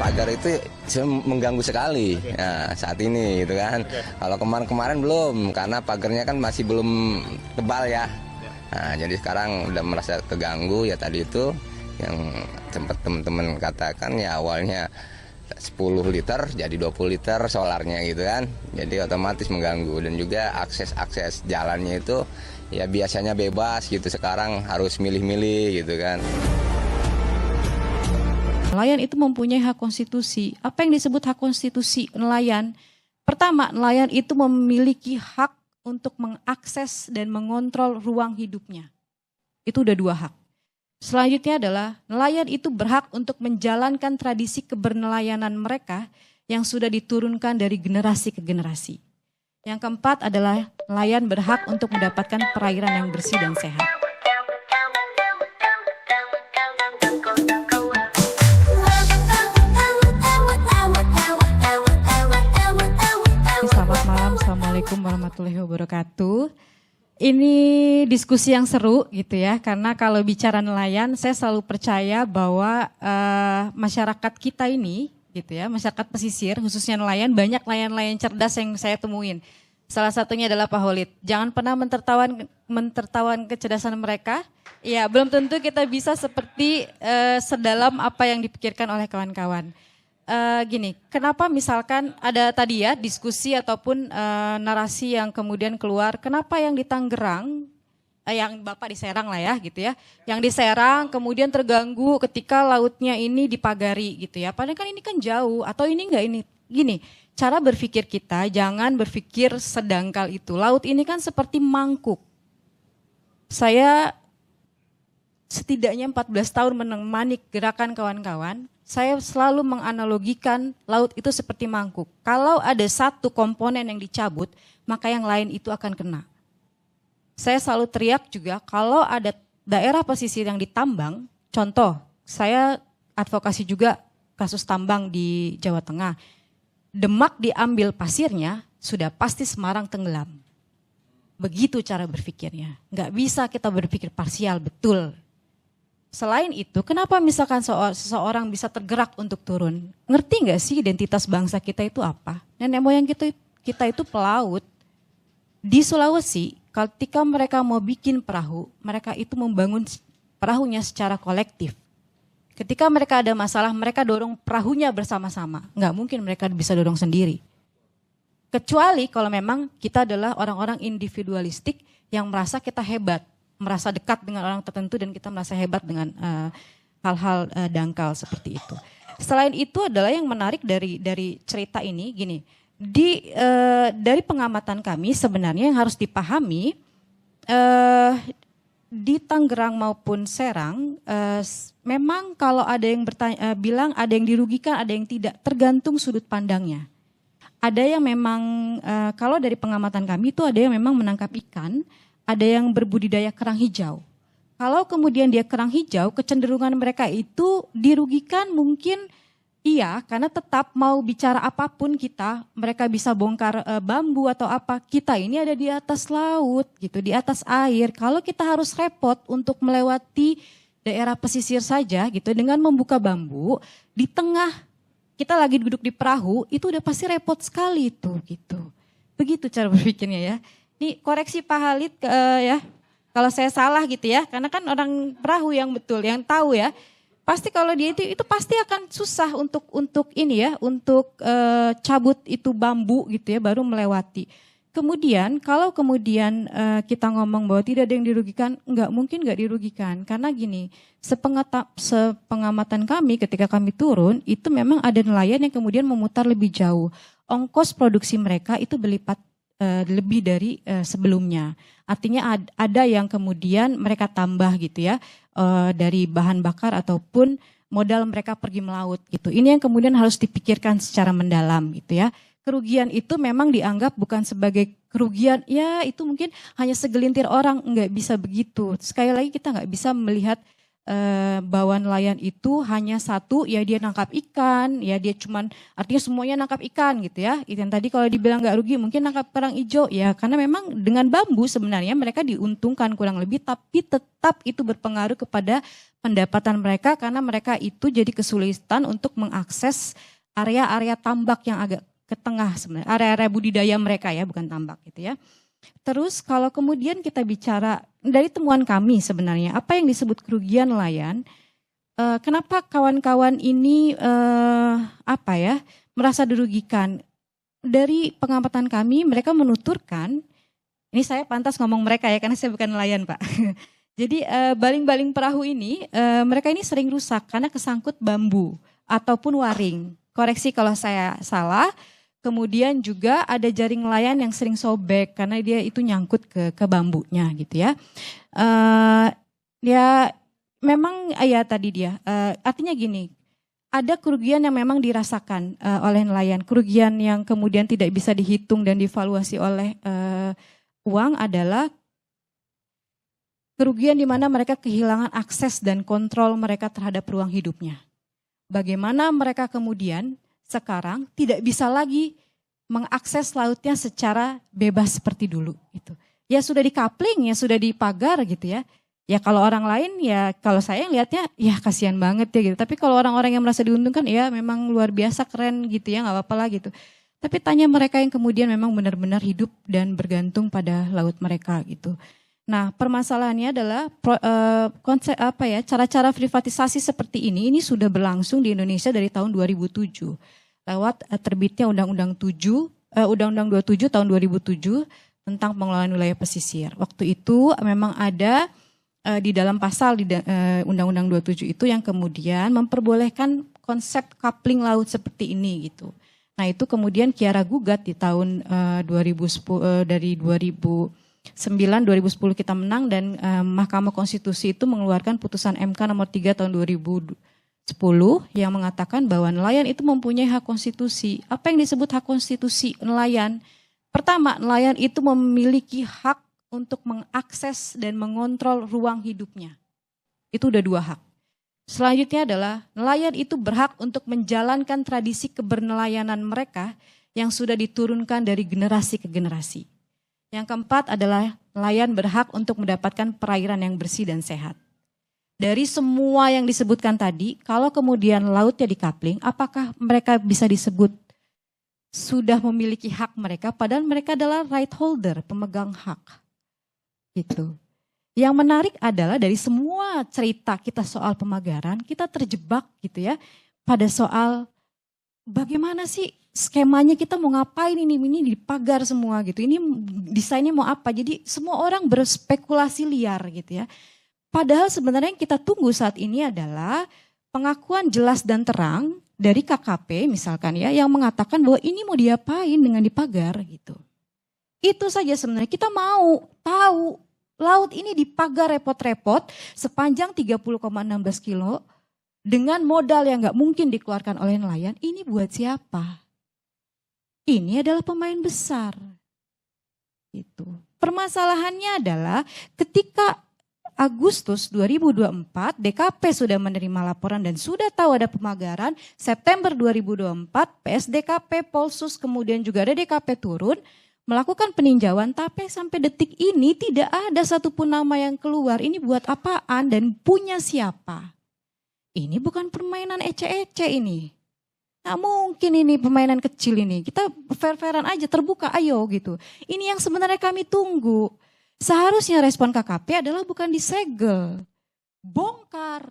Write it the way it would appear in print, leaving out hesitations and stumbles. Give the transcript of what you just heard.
pagar itu mengganggu sekali saat ini gitu kan. Kalau kemarin-kemarin belum, karena pagarnya kan masih belum tebal ya. Nah, jadi sekarang udah merasa keganggu ya. Tadi itu yang sempat teman-teman katakan ya, awalnya 10 liter jadi 20 liter solarnya gitu kan. Jadi otomatis mengganggu, dan juga akses jalannya itu ya biasanya bebas gitu, sekarang harus milih-milih gitu kan. Nelayan itu mempunyai hak konstitusi. Apa yang disebut hak konstitusi nelayan? Pertama, nelayan itu memiliki hak untuk mengakses dan mengontrol ruang hidupnya. Itu udah 2 hak. Selanjutnya adalah nelayan itu berhak untuk menjalankan tradisi kebernelayanan mereka yang sudah diturunkan dari generasi ke generasi. Yang keempat adalah nelayan berhak untuk mendapatkan perairan yang bersih dan sehat. Selamat malam, Assalamualaikum warahmatullahi wabarakatuh. Ini diskusi yang seru gitu ya, karena kalau bicara nelayan, saya selalu percaya bahwa masyarakat kita ini gitu ya, masyarakat pesisir khususnya nelayan, banyak nelayan-nelayan cerdas yang saya temuin. Salah satunya adalah Pak Holid. Jangan pernah mentertawan kecerdasan mereka. Ya, belum tentu kita bisa seperti sedalam apa yang dipikirkan oleh kawan-kawan. Gini, kenapa misalkan ada tadi ya diskusi ataupun narasi yang kemudian keluar, kenapa yang di Tangerang, yang Bapak di Serang lah ya gitu ya, yang di Serang kemudian terganggu ketika lautnya ini dipagari gitu ya, padahal kan ini kan jauh, atau ini enggak ini, gini, cara berpikir kita jangan berpikir sedangkal itu, laut ini kan seperti mangkuk. Saya setidaknya 14 tahun menemani gerakan kawan-kawan, saya selalu menganalogikan laut itu seperti mangkuk. Kalau ada satu komponen yang dicabut, maka yang lain itu akan kena. Saya selalu teriak juga kalau ada daerah pesisir yang ditambang, contoh, saya advokasi juga kasus tambang di Jawa Tengah. Demak diambil pasirnya, sudah pasti Semarang tenggelam. Begitu cara berpikirnya. Nggak bisa kita berpikir parsial, betul. Selain itu, kenapa misalkan seseorang bisa tergerak untuk turun? Ngerti nggak sih identitas bangsa kita itu apa? Nenek moyang kita itu pelaut. Di Sulawesi, ketika mereka mau bikin perahu, mereka itu membangun perahunya secara kolektif. Ketika mereka ada masalah, mereka dorong perahunya bersama-sama. Nggak mungkin mereka bisa dorong sendiri. Kecuali kalau memang kita adalah orang-orang individualistik yang merasa kita hebat, merasa dekat dengan orang tertentu dan kita merasa hebat dengan hal-hal dangkal seperti itu. Selain itu adalah yang menarik dari cerita ini gini, dari pengamatan kami sebenarnya yang harus dipahami di Tangerang maupun Serang memang kalau ada yang bilang ada yang dirugikan, ada yang tidak, tergantung sudut pandangnya. Ada yang memang kalau dari pengamatan kami itu ada yang memang menangkap ikan, ada yang berbudidaya kerang hijau. Kalau kemudian dia kerang hijau, kecenderungan mereka itu dirugikan mungkin iya, karena tetap mau bicara apapun kita, mereka bisa bongkar bambu atau apa, kita ini ada di atas laut gitu, di atas air. Kalau kita harus repot untuk melewati daerah pesisir saja gitu, dengan membuka bambu, di tengah kita lagi duduk di perahu, itu udah pasti repot sekali itu gitu. Begitu cara berpikirnya ya. Ini koreksi Pak Halid ya, kalau saya salah gitu ya, karena kan orang perahu yang betul, yang tahu ya, pasti kalau dia itu pasti akan susah untuk ini ya, untuk cabut itu bambu gitu ya, baru melewati. Kemudian kalau kemudian kita ngomong bahwa tidak ada yang dirugikan, enggak mungkin enggak dirugikan, karena gini, sepengamatan kami ketika kami turun, itu memang ada nelayan yang kemudian memutar lebih jauh, ongkos produksi mereka itu berlipat lebih dari sebelumnya. Artinya ada yang kemudian mereka tambah gitu ya, dari bahan bakar ataupun modal mereka pergi melaut gitu. Ini yang kemudian harus dipikirkan secara mendalam gitu ya. Kerugian itu memang dianggap bukan sebagai kerugian, ya itu mungkin hanya segelintir orang, nggak bisa begitu. Sekali lagi kita nggak bisa melihat bahwa nelayan itu hanya satu, ya dia nangkap ikan, ya dia cuman artinya semuanya nangkap ikan gitu ya. Itu yang tadi kalau dibilang nggak rugi mungkin nangkap kerang hijau ya, karena memang dengan bambu sebenarnya mereka diuntungkan kurang lebih, tapi tetap itu berpengaruh kepada pendapatan mereka karena mereka itu jadi kesulitan untuk mengakses area-area tambak yang agak ke tengah sebenarnya, area-area budidaya mereka ya, bukan tambak gitu ya. Terus kalau kemudian kita bicara dari temuan kami sebenarnya, apa yang disebut kerugian nelayan, kenapa kawan-kawan ini merasa dirugikan? Dari pengamatan kami, mereka menuturkan, ini saya pantas ngomong mereka ya, karena saya bukan nelayan Pak. Jadi baling-baling perahu ini, mereka ini sering rusak karena kesangkut bambu ataupun waring. Koreksi kalau saya salah. Kemudian juga ada jaring nelayan yang sering sobek karena dia itu nyangkut ke bambunya gitu ya. Ya memang ya tadi dia artinya gini, ada kerugian yang memang dirasakan oleh nelayan. Kerugian yang kemudian tidak bisa dihitung dan divaluasi oleh uang adalah kerugian di mana mereka kehilangan akses dan kontrol mereka terhadap ruang hidupnya. Bagaimana mereka kemudian sekarang tidak bisa lagi mengakses lautnya secara bebas seperti dulu gitu. Ya sudah dikapling, ya sudah dipagar gitu ya. Ya kalau orang lain ya kalau saya lihatnya ya kasihan banget ya gitu. Tapi kalau orang-orang yang merasa diuntungkan ya memang luar biasa keren gitu ya, nggak apa-apa lah gitu. Tapi tanya mereka yang kemudian memang benar-benar hidup dan bergantung pada laut mereka gitu. Nah, permasalahannya adalah konsep cara-cara privatisasi seperti ini sudah berlangsung di Indonesia dari tahun 2007 lewat terbitnya Undang-Undang 27 tahun 2007 tentang pengelolaan wilayah pesisir. Waktu itu memang ada di dalam pasal di Undang-Undang 27 itu yang kemudian memperbolehkan konsep coupling laut seperti ini gitu. Nah, itu kemudian Kiara gugat di tahun 2010 dari 2009 2010 kita menang dan Mahkamah Konstitusi itu mengeluarkan putusan MK nomor 3 tahun 2010 yang mengatakan bahwa nelayan itu mempunyai hak konstitusi. Apa yang disebut hak konstitusi nelayan? Pertama, nelayan itu memiliki hak untuk mengakses dan mengontrol ruang hidupnya. Itu udah 2 hak. Selanjutnya adalah nelayan itu berhak untuk menjalankan tradisi kebernelayanan mereka yang sudah diturunkan dari generasi ke generasi. Yang keempat adalah nelayan berhak untuk mendapatkan perairan yang bersih dan sehat. Dari semua yang disebutkan tadi, kalau kemudian lautnya dikapling, apakah mereka bisa disebut sudah memiliki hak mereka, padahal mereka adalah right holder, pemegang hak. Gitu. Yang menarik adalah dari semua cerita kita soal pemagaran, kita terjebak gitu ya, pada soal bagaimana sih skemanya, kita mau ngapain ini dipagar semua gitu. Ini desainnya mau apa? Jadi semua orang berspekulasi liar gitu ya. Padahal sebenarnya yang kita tunggu saat ini adalah pengakuan jelas dan terang dari KKP misalkan ya, yang mengatakan bahwa ini mau diapain dengan dipagar gitu. Itu saja sebenarnya kita mau tahu, laut ini dipagar repot-repot sepanjang 30,16 kilo dengan modal yang gak mungkin dikeluarkan oleh nelayan. Ini buat siapa? Ini adalah pemain besar. Gitu. Permasalahannya adalah ketika Agustus 2024 DKP sudah menerima laporan dan sudah tahu ada pemagaran, September 2024 PSDKP, Polsus, kemudian juga ada DKP turun melakukan peninjauan, tapi sampai detik ini tidak ada satupun nama yang keluar. Ini buat apaan dan punya siapa? Ini bukan permainan ece-ece ini. Nah, mungkin ini permainan kecil ini. Kita fair-fairan aja, terbuka, ayo gitu. Ini yang sebenarnya kami tunggu. Seharusnya respon KKP adalah bukan disegel, bongkar.